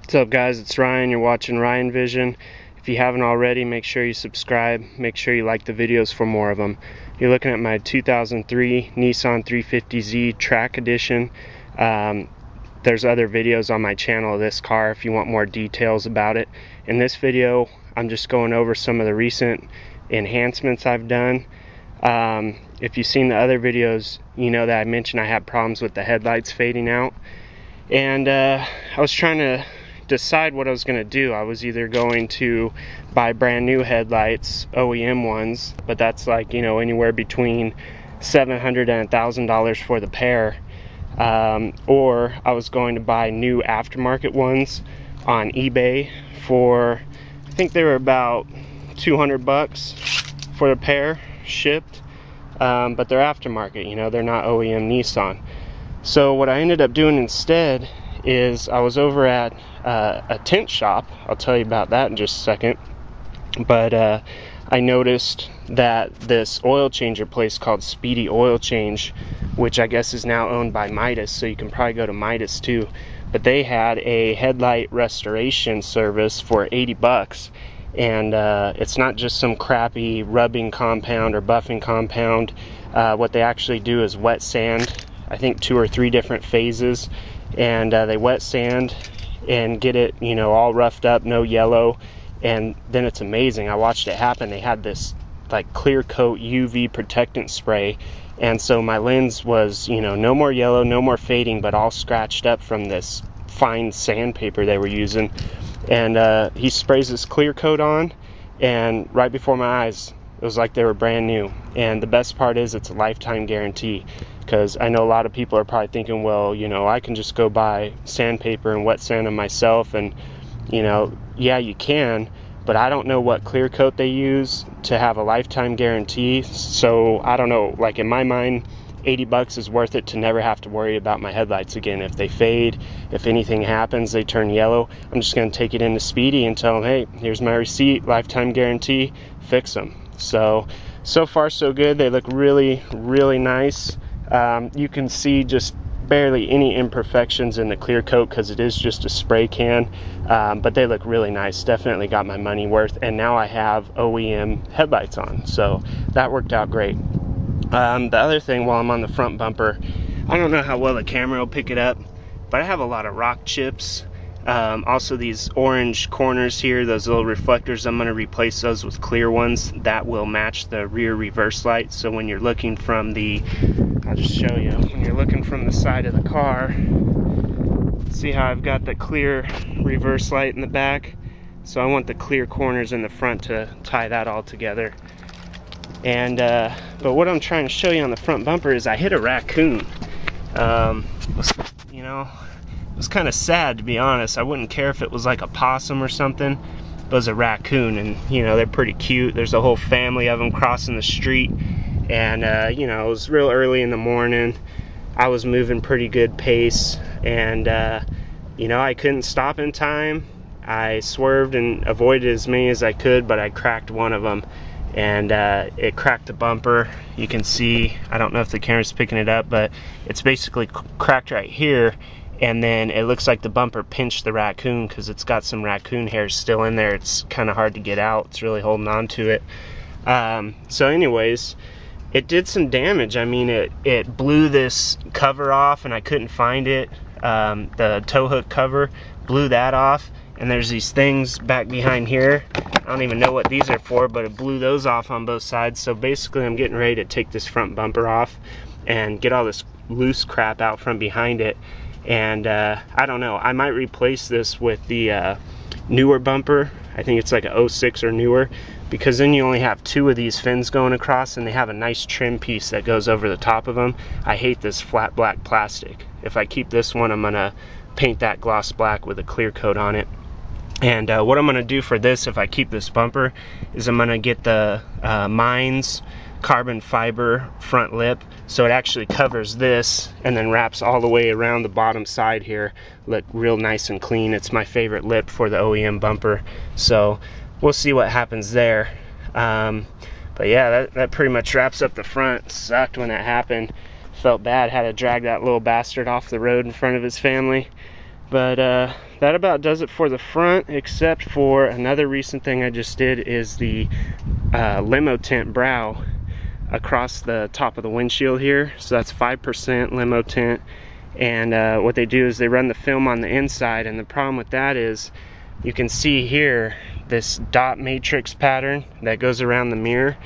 What's up, guys? It's Ryan. You're watching Ryan Vision. If you haven't already, make sure you subscribe. Make sure you like the videos for more of them. You're looking at my 2003 Nissan 350Z Track Edition. There's other videos on my channel of this car if you want more details about it. In this video, I'm just going over some of the recent enhancements I've done. If you've seen the other videos, you know that I mentioned I had problems with the headlights fading out. And I was trying to decide what I was going to do. I was either going to buy brand new headlights, OEM ones, but that's like, you know, anywhere between $700 and $1,000 for the pair, or I was going to buy new aftermarket ones on eBay for, I think they were about 200 bucks for the pair shipped, but they're aftermarket, you know, they're not OEM Nissan. So what I ended up doing instead is I was over at a tint shop. I'll tell you about that in just a second. But I noticed that this oil changer place called Speedee Oil Change, which I guess is now owned by Midas, so you can probably go to Midas too, but they had a headlight restoration service for 80 bucks. And it's not just some crappy rubbing compound or buffing compound. What they actually do is wet sand, I think 2 or 3 different phases, and they wet sand and get it, you know, all roughed up, no yellow, and then it's amazing. I watched it happen. They had this like clear coat UV protectant spray, and so my lens was, you know, no more yellow, no more fading, but all scratched up from this fine sandpaper they were using. And he sprays this clear coat on, and right before my eyes, it was like they were brand new. And the best part is it's a lifetime guarantee, because I know a lot of people are probably thinking, well, you know, I can just go buy sandpaper and wet sand them myself, and, you know, yeah, you can, but I don't know what clear coat they use to have a lifetime guarantee. So I don't know, like in my mind, 80 bucks is worth it to never have to worry about my headlights again. If they fade, if anything happens, they turn yellow, I'm just going to take it into Speedee and tell them, hey, here's my receipt, lifetime guarantee, fix them. So far so good. They look really, really nice. You can see just barely any imperfections in the clear coat because it is just a spray can, but they look really nice. Definitely got my money worth, and now I have OEM headlights on, so that worked out great. The other thing, while I'm on the front bumper, I don't know how well the camera will pick it up, but I have a lot of rock chips. Also these orange corners here, those little reflectors, I'm going to replace those with clear ones that will match the rear reverse light. So when you're looking from the, I'll just show you, when you're looking from the side of the car, see how I've got the clear reverse light in the back? So I want the clear corners in the front to tie that all together. And but what I'm trying to show you on the front bumper is I hit a raccoon. You know, it was kind of sad, to be honest. I wouldn't care if it was like a possum or something, but it was a raccoon, and you know, they're pretty cute. There's a whole family of them crossing the street, and you know, it was real early in the morning. I was moving pretty good pace, and you know, I couldn't stop in time. I swerved and avoided as many as I could, but I cracked one of them, and it cracked the bumper. You can see, I don't know if the camera's picking it up, but it's basically cracked right here. And then it looks like the bumper pinched the raccoon because it's got some raccoon hairs still in there. It's kind of hard to get out. It's really holding on to it. So anyways, it did some damage. I mean, it blew this cover off, and I couldn't find it. The tow hook cover, blew that off. And there's these things back behind here. I don't even know what these are for, but it blew those off on both sides. So basically, I'm getting ready to take this front bumper off and get all this loose crap out from behind it. And I don't know, I might replace this with the newer bumper. I think it's like a 06 or newer, because then you only have 2 of these fins going across, and they have a nice trim piece that goes over the top of them. I hate this flat black plastic. If I keep this one, I'm gonna paint that gloss black with a clear coat on it. And what I'm gonna do for this, if I keep this bumper, is I'm gonna get the Mines carbon fiber front lip, so it actually covers this and then wraps all the way around the bottom side here. Look real nice and clean. It's my favorite lip for the OEM bumper, so we'll see what happens there. But yeah, that pretty much wraps up the front. Sucked when that happened. Felt bad, had to drag that little bastard off the road in front of his family. But that about does it for the front, except for another recent thing I just did is the limo tint brow across the top of the windshield here. So that's 5% limo tint. And what they do is they run the film on the inside, and the problem with that is you can see here this dot matrix pattern that goes around the mirror.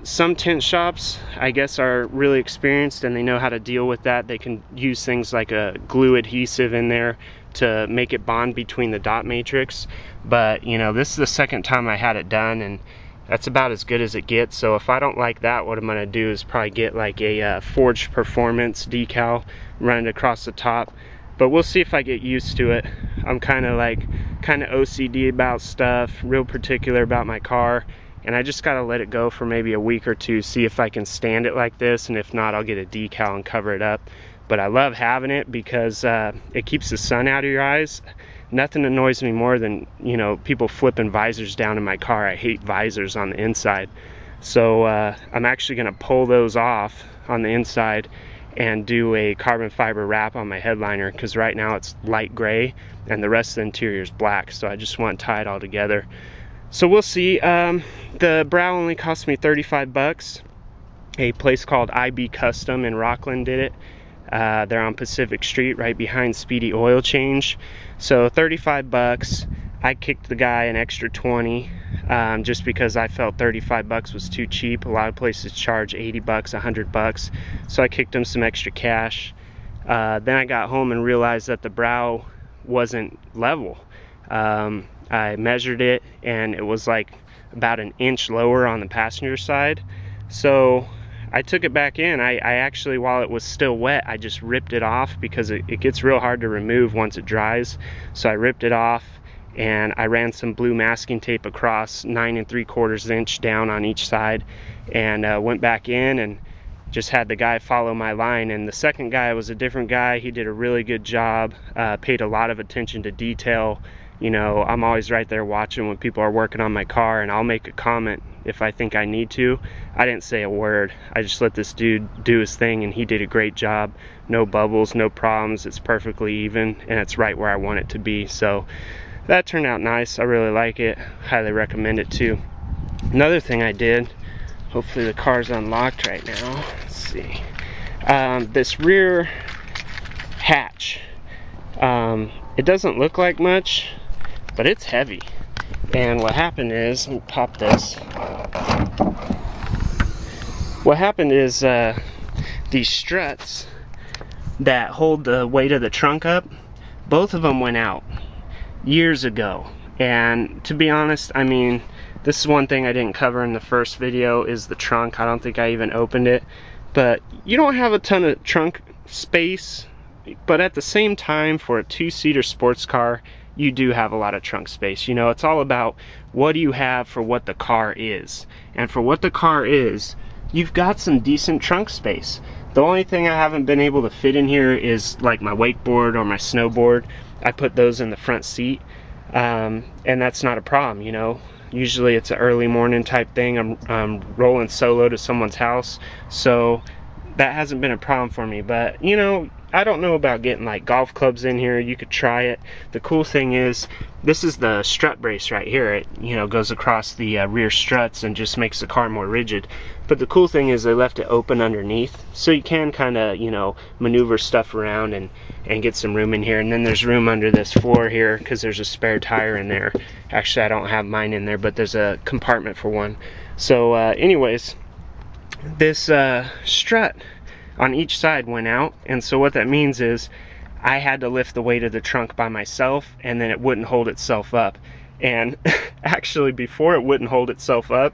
Some tint shops, I guess, are really experienced and they know how to deal with that. They can use things like a glue adhesive in there to make it bond between the dot matrix. But you know, this is the second time I had it done, and that's about as good as it gets. So if I don't like that, what I'm going to do is probably get like a Forged Performance decal, run it across the top. But we'll see if I get used to it. I'm kind of OCD about stuff, real particular about my car, and I just gotta let it go for maybe a week or two, see if I can stand it like this, and if not, I'll get a decal and cover it up. But I love having it because it keeps the sun out of your eyes. Nothing annoys me more than, you know, people flipping visors down in my car. I hate visors on the inside. So I'm actually gonna pull those off on the inside and do a carbon fiber wrap on my headliner, because right now it's light gray and the rest of the interior is black, so I just want to tie it all together. So we'll see. The brow only cost me 35 bucks. A place called IB Custom in Rockland did it. They're on Pacific Street right behind Speedee Oil Change. So 35 bucks. I kicked the guy an extra 20 just because I felt 35 bucks was too cheap. A lot of places charge 80 bucks, 100 bucks. So I kicked him some extra cash. Then I got home and realized that the brow wasn't level. I measured it and it was like about an inch lower on the passenger side. So I took it back in. I actually, while it was still wet, I just ripped it off because it gets real hard to remove once it dries. So I ripped it off and I ran some blue masking tape across 9 3/4 inch down on each side, and went back in and just had the guy follow my line. And the second guy was a different guy. He did a really good job, paid a lot of attention to detail. You know, I'm always right there watching when people are working on my car, and I'll make a comment if I think I need to. I didn't say a word. I just let this dude do his thing, and he did a great job. No bubbles, no problems. It's perfectly even, and it's right where I want it to be. So that turned out nice. I really like it. Highly recommend it too. Another thing I did, hopefully the car's unlocked right now. Let's see. This rear hatch. It doesn't look like much, but it's heavy. And what happened is, let me pop this. What happened is these struts that hold the weight of the trunk up, both of them went out years ago. And to be honest, I mean, this is one thing I didn't cover in the first video, is the trunk. I don't think I even opened it. But you don't have a ton of trunk space, but at the same time, for a two-seater sports car, you do have a lot of trunk space. You know, it's all about what do you have for what the car is. And for what the car is, you've got some decent trunk space. The only thing I haven't been able to fit in here is like my wakeboard or my snowboard. I put those in the front seat, and that's not a problem, you know. Usually it's an early morning type thing. I'm rolling solo to someone's house, so that hasn't been a problem for me. But you know, I don't know about getting like golf clubs in here. You could try it. The cool thing is, this is the strut brace right here. It, you know, goes across the rear struts and just makes the car more rigid. But the cool thing is they left it open underneath, so you can kind of, you know, maneuver stuff around and get some room in here. And then there's room under this floor here because there's a spare tire in there. Actually, I don't have mine in there, but there's a compartment for one. So anyways, this strut on each side went out, and so what that means is I had to lift the weight of the trunk by myself, and then it wouldn't hold itself up. And actually, before it wouldn't hold itself up,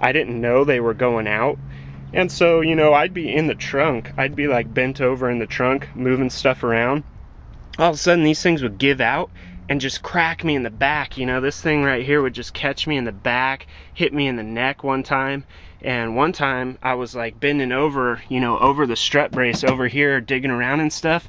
I didn't know they were going out. And so, you know, I'd be in the trunk, I'd be like bent over in the trunk moving stuff around. All of a sudden these things would give out and just crack me in the back. You know, this thing right here would just catch me in the back, hit me in the neck one time. And one time I was like bending over, you know, over the strut brace over here, digging around and stuff,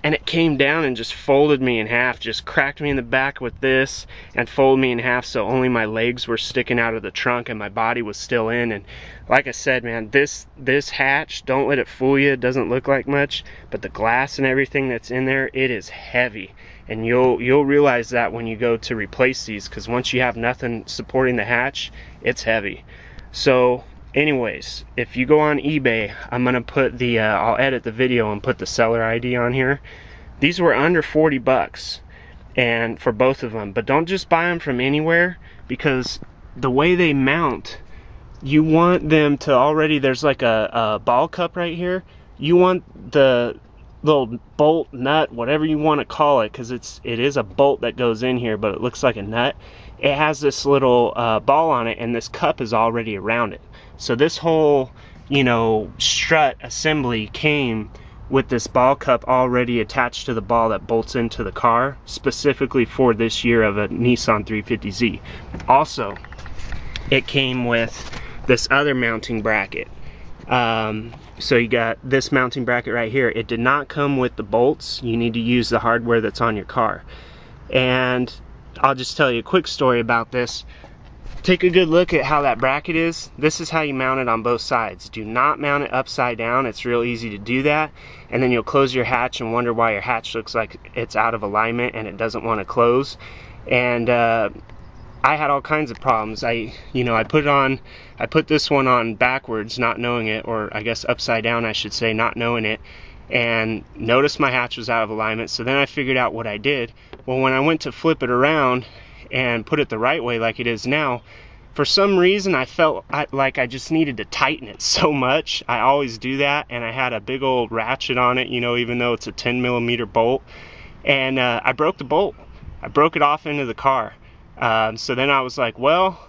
and it came down and just folded me in half, just cracked me in the back with this and folded me in half, so only my legs were sticking out of the trunk and my body was still in. And like I said, man, this hatch, don't let it fool you, it doesn't look like much, but the glass and everything that's in there, it is heavy. And you'll realize that when you go to replace these, because once you have nothing supporting the hatch, it's heavy. So anyways, if you go on eBay, I'm gonna put the I'll edit the video and put the seller ID on here. These were under 40 bucks and for both of them, but don't just buy them from anywhere, because the way they mount, you want them to already, there's like a ball cup right here, you want the little bolt, nut, whatever you want to call it, because it is a bolt that goes in here, but it looks like a nut. It has this little ball on it, and this cup is already around it. So this whole, you know, strut assembly came with this ball cup already attached to the ball that bolts into the car, specifically for this year of a Nissan 350Z. Also, it came with this other mounting bracket. So you got this mounting bracket right here. It did not come with the bolts. You need to use the hardware that's on your car. And I'll just tell you a quick story about this. Take a good look at how that bracket is. This is how you mount it on both sides. Do not mount it upside down. It's real easy to do that. And then you'll close your hatch and wonder why your hatch looks like it's out of alignment and it doesn't want to close. And I had all kinds of problems. I put this one on backwards, not knowing it, or I guess upside down, I should say, not knowing it, and noticed my hatch was out of alignment. So then I figured out what I did. Well, when I went to flip it around and put it the right way like it is now, for some reason I felt like I just needed to tighten it so much. I always do that, and I had a big old ratchet on it, you know, even though it's a 10mm bolt, and I broke the bolt. I broke it off into the car. So then I was like, well,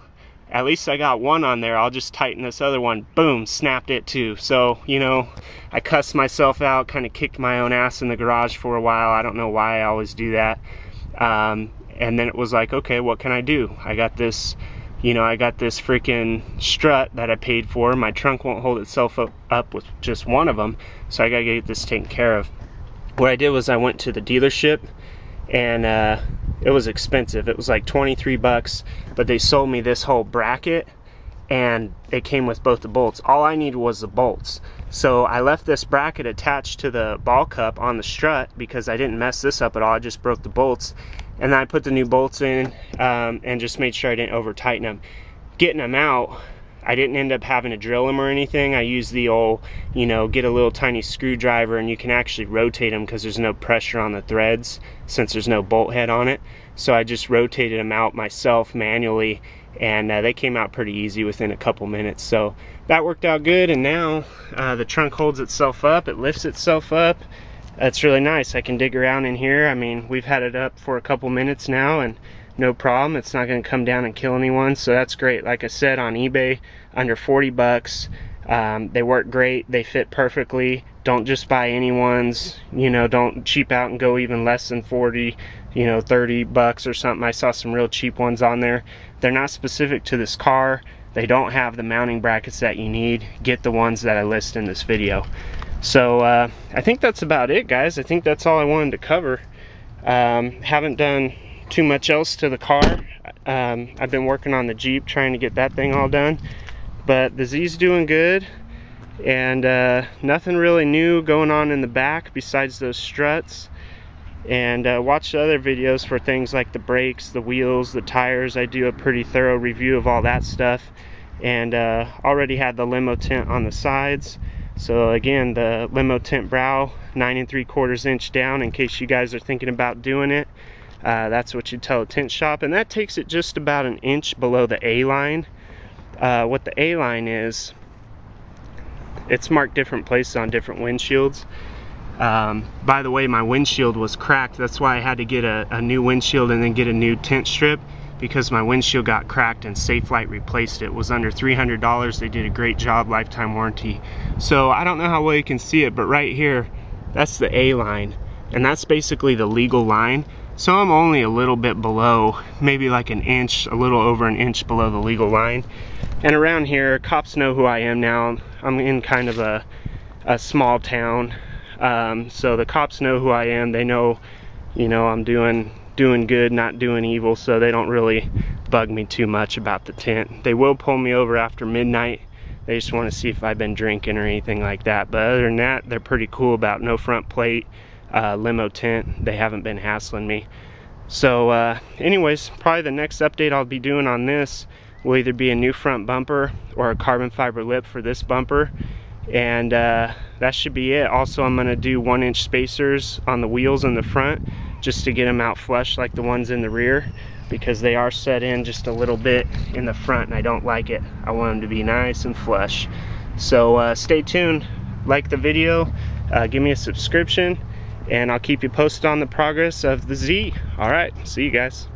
at least I got one on there, I'll just tighten this other one. Boom, snapped it too. So, you know, I cussed myself out, kind of kicked my own ass in the garage for a while. I don't know why I always do that. And then it was like, okay, what can I do? I got this, you know, I got this freaking strut that I paid for. My trunk won't hold itself up with just one of them, so I gotta get this taken care of. What I did was I went to the dealership, and it was expensive. It was like 23 bucks, but they sold me this whole bracket, and it came with both the bolts. All I needed was the bolts. So I left this bracket attached to the ball cup on the strut because I didn't mess this up at all. I just broke the bolts, and then I put the new bolts in and just made sure I didn't over tighten them. Getting them out, I didn't end up having to drill them or anything. I used the old, you know, get a little tiny screwdriver, and you can actually rotate them because there's no pressure on the threads since there's no bolt head on it. So I just rotated them out myself manually, and they came out pretty easy within a couple minutes. So that worked out good, and now the trunk holds itself up, it lifts itself up. That's really nice. I can dig around in here. I mean, we've had it up for a couple minutes now, and no problem. It's not going to come down and kill anyone, so that's great. Like I said, on eBay, under 40 bucks. They work great. They fit perfectly. Don't just buy any ones. You know, don't cheap out and go even less than 40, you know, 30 bucks or something. I saw some real cheap ones on there. They're not specific to this car. They don't have the mounting brackets that you need. Get the ones that I list in this video. So I think that's about it, guys. I think that's all I wanted to cover. Haven't done too much else to the car. I've been working on the Jeep, trying to get that thing all done, but the Z's doing good, and nothing really new going on in the back besides those struts. And watch the other videos for things like the brakes, the wheels, the tires. I do a pretty thorough review of all that stuff, and already had the limo tint on the sides. So again, the limo tint brow, 9 3/4 inch down, in case you guys are thinking about doing it. That's what you tell a tint shop, and that takes it just about an inch below the A line. What the A line is, it's marked different places on different windshields. By the way, my windshield was cracked. That's why I had to get a new windshield and then get a new tint strip, because my windshield got cracked and Safelite replaced it. It was under $300. They did a great job, lifetime warranty. So I don't know how well you can see it, but right here, that's the A line, and that's basically the legal line. So I'm only a little bit below, maybe like an inch, a little over an inch below the legal line. And around here, cops know who I am now. I'm in kind of a small town. So the cops know who I am. They know, you know, I'm doing good, not doing evil, so they don't really bug me too much about the tint. They will pull me over after midnight. They just want to see if I've been drinking or anything like that. But other than that, they're pretty cool about no front plate, limo tint. They haven't been hassling me. So anyways, probably the next update I'll be doing on this will either be a new front bumper or a carbon fiber lip for this bumper. And that should be it. Also, I'm going to do 1-inch spacers on the wheels in the front just to get them out flush like the ones in the rear, because they are set in just a little bit in the front and I don't like it. I want them to be nice and flush. So stay tuned, like the video, give me a subscription, and I'll keep you posted on the progress of the Z. All right, see you guys.